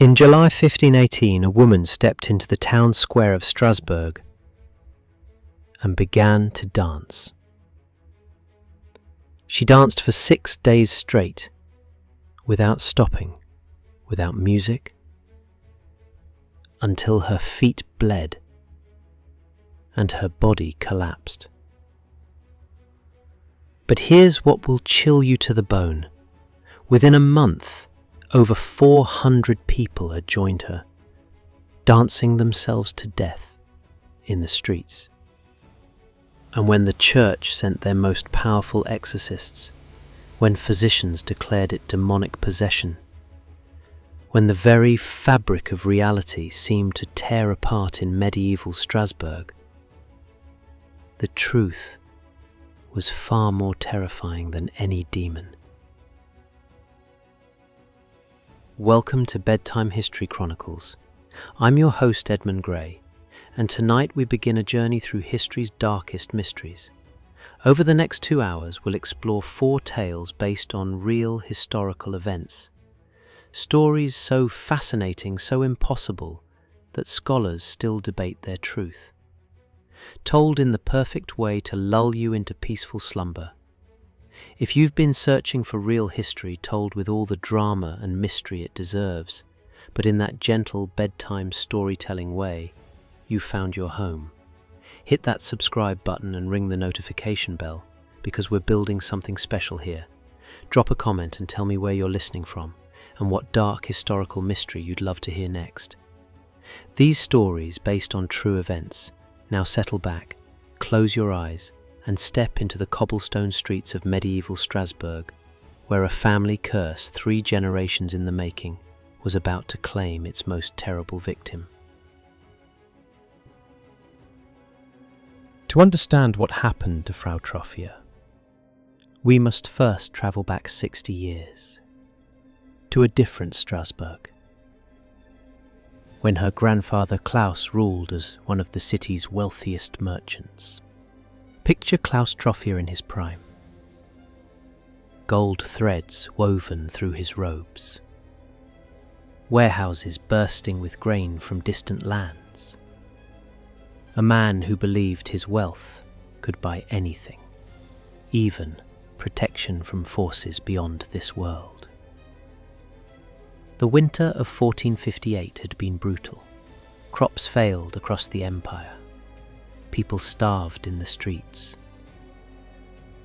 In July 1518, a woman stepped into the town square of Strasbourg and began to dance. She danced for 6 days straight, without stopping, without music, until her feet bled and her body collapsed. But here's what will chill you to the bone. Within a month, over 400 people had joined her, dancing themselves to death in the streets. And when the church sent their most powerful exorcists, when physicians declared it demonic possession, when the very fabric of reality seemed to tear apart in medieval Strasbourg, the truth was far more terrifying than any demon. Welcome to Bedtime History Chronicles. I'm your host, Edmund Gray, and tonight we begin a journey through history's darkest mysteries. Over the next 2 hours, we'll explore 4 tales based on real historical events. Stories so fascinating, so impossible, that scholars still debate their truth. Told in the perfect way to lull you into peaceful slumber. If you've been searching for real history told with all the drama and mystery it deserves, but in that gentle bedtime storytelling way, you've found your home. Hit that subscribe button and ring the notification bell, because we're building something special here. Drop a comment and tell me where you're listening from, and what dark historical mystery you'd love to hear next. These stories, based on true events, now settle back, close your eyes, and step into the cobblestone streets of medieval Strasbourg, where a family curse 3 generations in the making was about to claim its most terrible victim. To understand what happened to Frau Troffea, we must first travel back 60 years, to a different Strasbourg, when her grandfather Klaus ruled as one of the city's wealthiest merchants. Picture Klaus Troffea in his prime. Gold threads woven through his robes. Warehouses bursting with grain from distant lands. A man who believed his wealth could buy anything, even protection from forces beyond this world. The winter of 1458 had been brutal. Crops failed across the empire. People starved in the streets.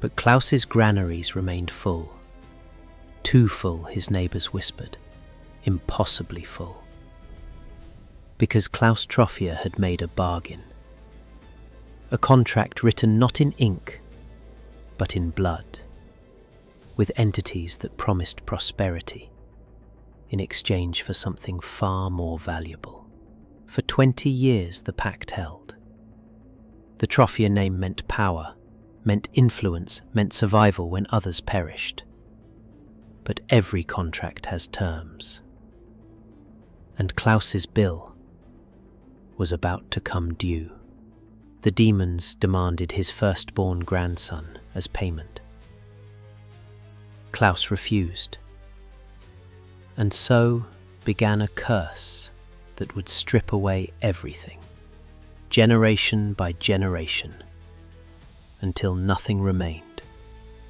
But Klaus's granaries remained full. Too full, his neighbours whispered. Impossibly full. Because Klaus Troffea had made a bargain. A contract written not in ink, but in blood, with entities that promised prosperity in exchange for something far more valuable. For 20 years the pact held. The Troffea name meant power, meant influence, meant survival when others perished. But every contract has terms. And Klaus's bill was about to come due. The demons demanded his firstborn grandson as payment. Klaus refused. And so began a curse that would strip away everything, generation by generation, until nothing remained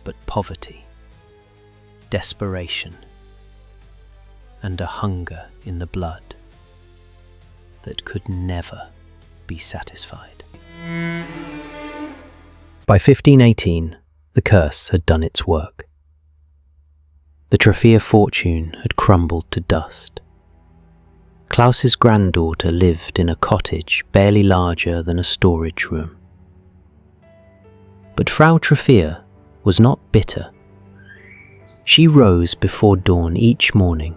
but poverty, desperation, and a hunger in the blood that could never be satisfied. By 1518, the curse had done its work. The Troffea fortune had crumbled to dust. Klaus's granddaughter lived in a cottage barely larger than a storage room. But Frau Troffea was not bitter. She rose before dawn each morning,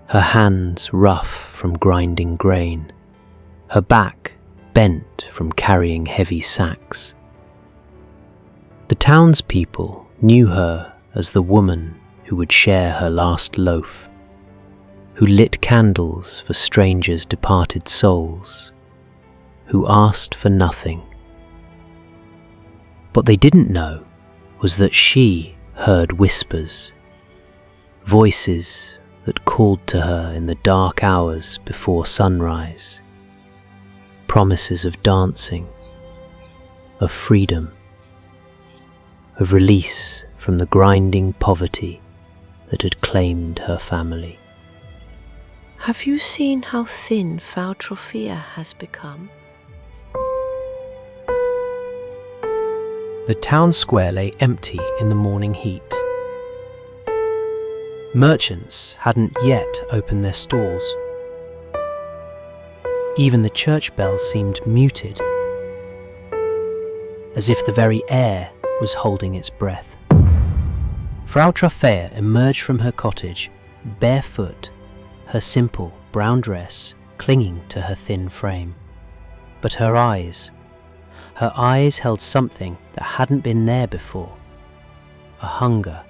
her hands rough from grinding grain, her back bent from carrying heavy sacks. The townspeople knew her as the woman who would share her last loaf, who lit candles for strangers' departed souls, who asked for nothing. What they didn't know was that she heard whispers, voices that called to her in the dark hours before sunrise. Promises of dancing, of freedom, of release from the grinding poverty that had claimed her family. Have you seen how thin Frau Trophea has become? The town square lay empty in the morning heat. Merchants hadn't yet opened their stalls. Even the church bell seemed muted, as if the very air was holding its breath. Frau Trophea emerged from her cottage, barefoot, her simple brown dress clinging to her thin frame. But her eyes held something that hadn't been there before. A hunger,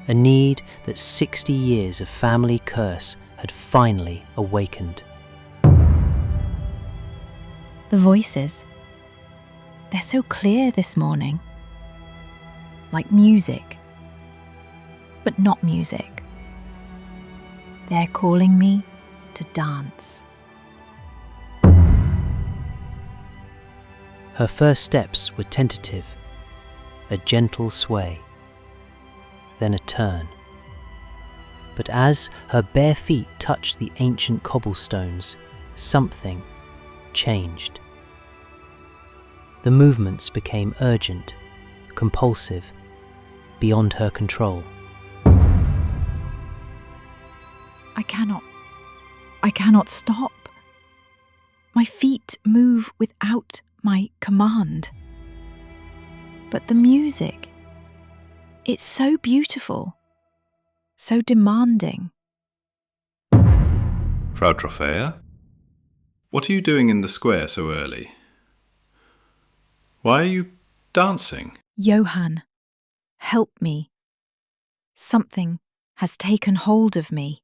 a need that 60 years of family curse had finally awakened. The voices, they're so clear this morning. Like music, but not music. They're calling me to dance. Her first steps were tentative, a gentle sway, then a turn. But as her bare feet touched the ancient cobblestones, something changed. The movements became urgent, compulsive, beyond her control. I cannot stop. My feet move without my command. But the music, it's so beautiful, so demanding. Frau Trophea? What are you doing in the square so early? Why are you dancing? Johann, help me. Something has taken hold of me.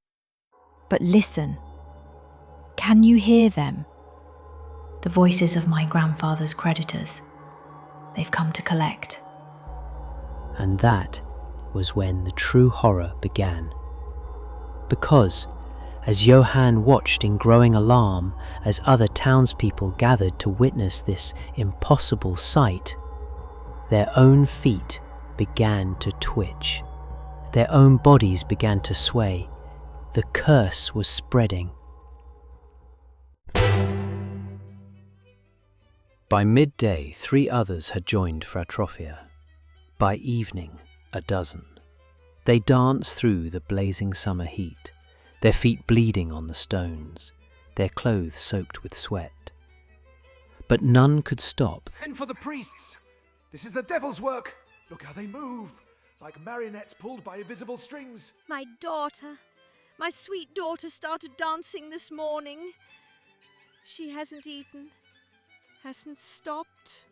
But listen, can you hear them? The voices of my grandfather's creditors. They've come to collect. And that was when the true horror began. Because, as Johann watched in growing alarm as other townspeople gathered to witness this impossible sight, their own feet began to twitch. Their own bodies began to sway. The curse was spreading. By midday, 3 others had joined Frau Trophea. By evening, a dozen. They danced through the blazing summer heat, their feet bleeding on the stones, their clothes soaked with sweat. But none could stop. Send for the priests! This is the devil's work! Look how they move, like marionettes pulled by invisible strings. My daughter, my sweet daughter started dancing this morning. She hasn't eaten, hasn't stopped.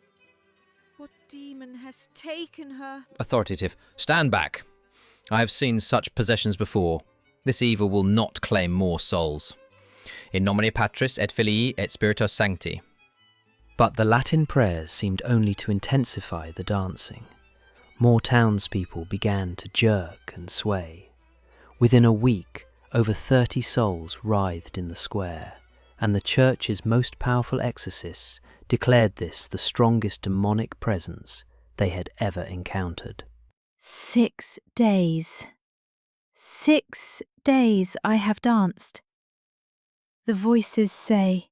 What demon has taken her? Authoritative. Stand back. I have seen such possessions before. This evil will not claim more souls. In nomine Patris et Filii et Spiritus Sancti. But the Latin prayers seemed only to intensify the dancing. More townspeople began to jerk and sway. Within a week, over 30 souls writhed in the square, and the church's most powerful exorcists declared this the strongest demonic presence they had ever encountered. 6 days. 6 days I have danced. The voices say,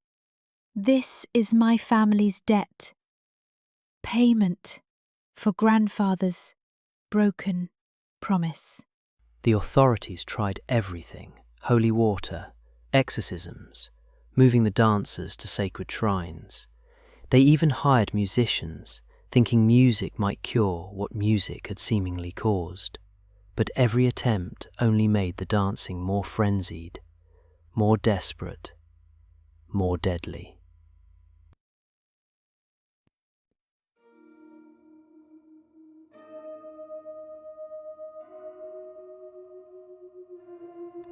"This is my family's debt. Payment for grandfather's broken promise." The authorities tried everything: holy water, exorcisms, moving the dancers to sacred shrines. They even hired musicians, thinking music might cure what music had seemingly caused. But every attempt only made the dancing more frenzied, more desperate, more deadly.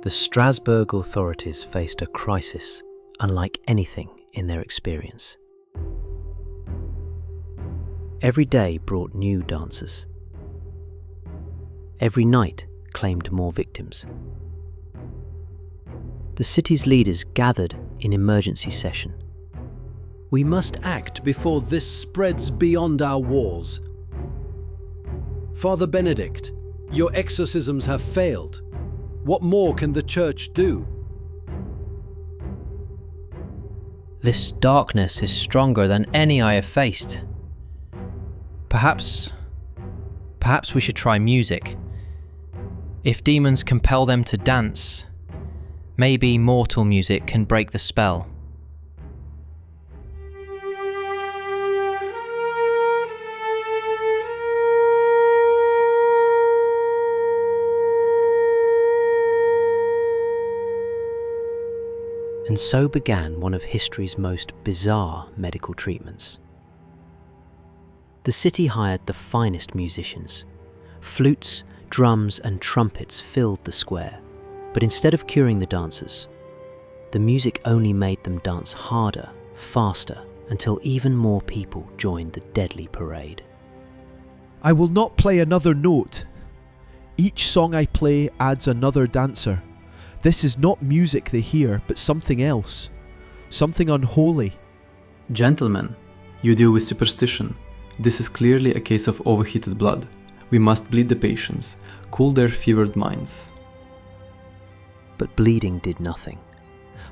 The Strasbourg authorities faced a crisis unlike anything in their experience. Every day brought new dancers. Every night claimed more victims. The city's leaders gathered in emergency session. We must act before this spreads beyond our walls. Father Benedict, your exorcisms have failed. What more can the Church do? This darkness is stronger than any I have faced. Perhaps we should try music. If demons compel them to dance, maybe mortal music can break the spell. And so began one of history's most bizarre medical treatments. The city hired the finest musicians. Flutes, drums and trumpets filled the square, but instead of curing the dancers, the music only made them dance harder, faster, until even more people joined the deadly parade. I will not play another note. Each song I play adds another dancer. This is not music they hear, but something else. Something unholy. Gentlemen, you deal with superstition. This is clearly a case of overheated blood. We must bleed the patients, cool their fevered minds. But bleeding did nothing.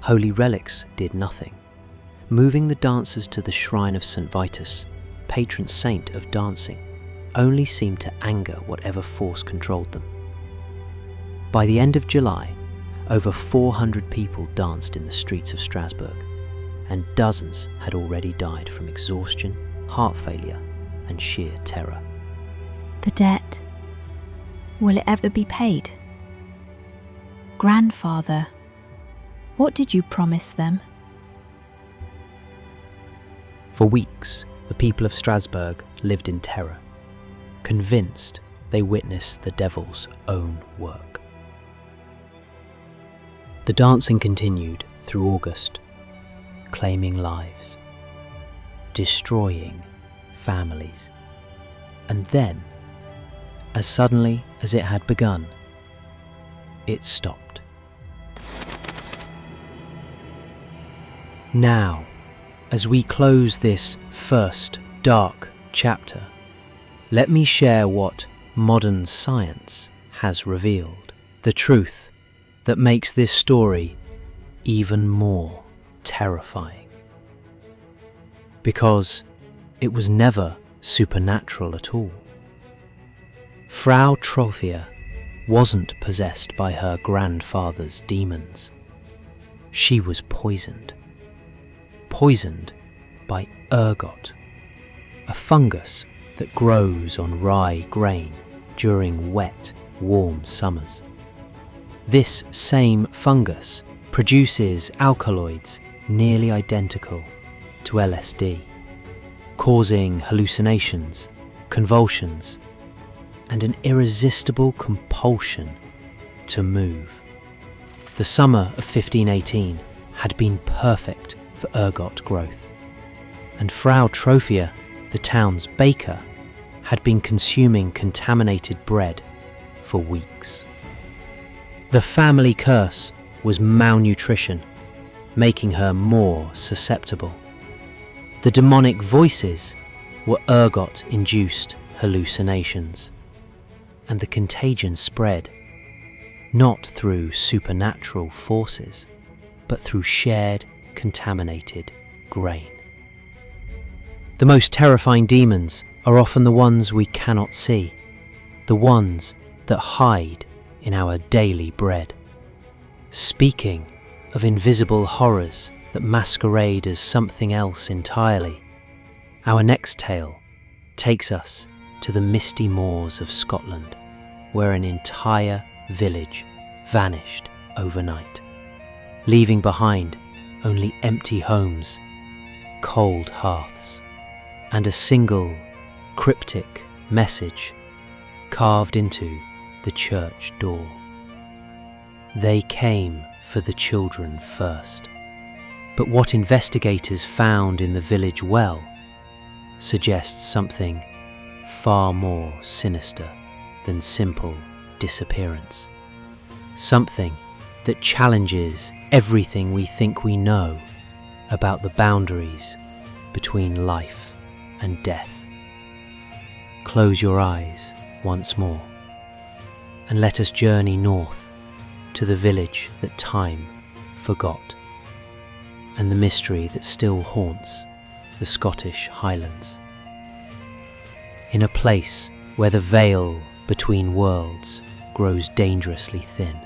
Holy relics did nothing. Moving the dancers to the shrine of St. Vitus, patron saint of dancing, only seemed to anger whatever force controlled them. By the end of July, over 400 people danced in the streets of Strasbourg, and dozens had already died from exhaustion, heart failure, and sheer terror. The debt. Will it ever be paid? Grandfather, what did you promise them? For weeks, the people of Strasbourg lived in terror, convinced they witnessed the devil's own work. The dancing continued through August, claiming lives, destroying families, and then, as suddenly as it had begun, it stopped. Now, as we close this first dark chapter, let me share what modern science has revealed, the truth that makes this story even more terrifying. Because it was never supernatural at all. Frau Trophia wasn't possessed by her grandfather's demons. She was poisoned. Poisoned by ergot, a fungus that grows on rye grain during wet, warm summers. This same fungus produces alkaloids nearly identical to LSD, causing hallucinations, convulsions, and an irresistible compulsion to move. The summer of 1518 had been perfect for ergot growth, and Frau Trophia, the town's baker, had been consuming contaminated bread for weeks. The family curse was malnutrition, making her more susceptible. The demonic voices were ergot-induced hallucinations, and the contagion spread not through supernatural forces, but through shared contaminated grain. The most terrifying demons are often the ones we cannot see, the ones that hide in our daily bread. Speaking of invisible horrors that masquerade as something else entirely, our next tale takes us to the misty moors of Scotland, where an entire village vanished overnight, leaving behind only empty homes, cold hearths, and a single cryptic message carved into the church door. They came for the children first, but what investigators found in the village well suggests something far more sinister than simple disappearance. Something that challenges everything we think we know about the boundaries between life and death. Close your eyes once more and let us journey north to the village that time forgot and the mystery that still haunts the Scottish Highlands. In a place where the veil between worlds grows dangerously thin,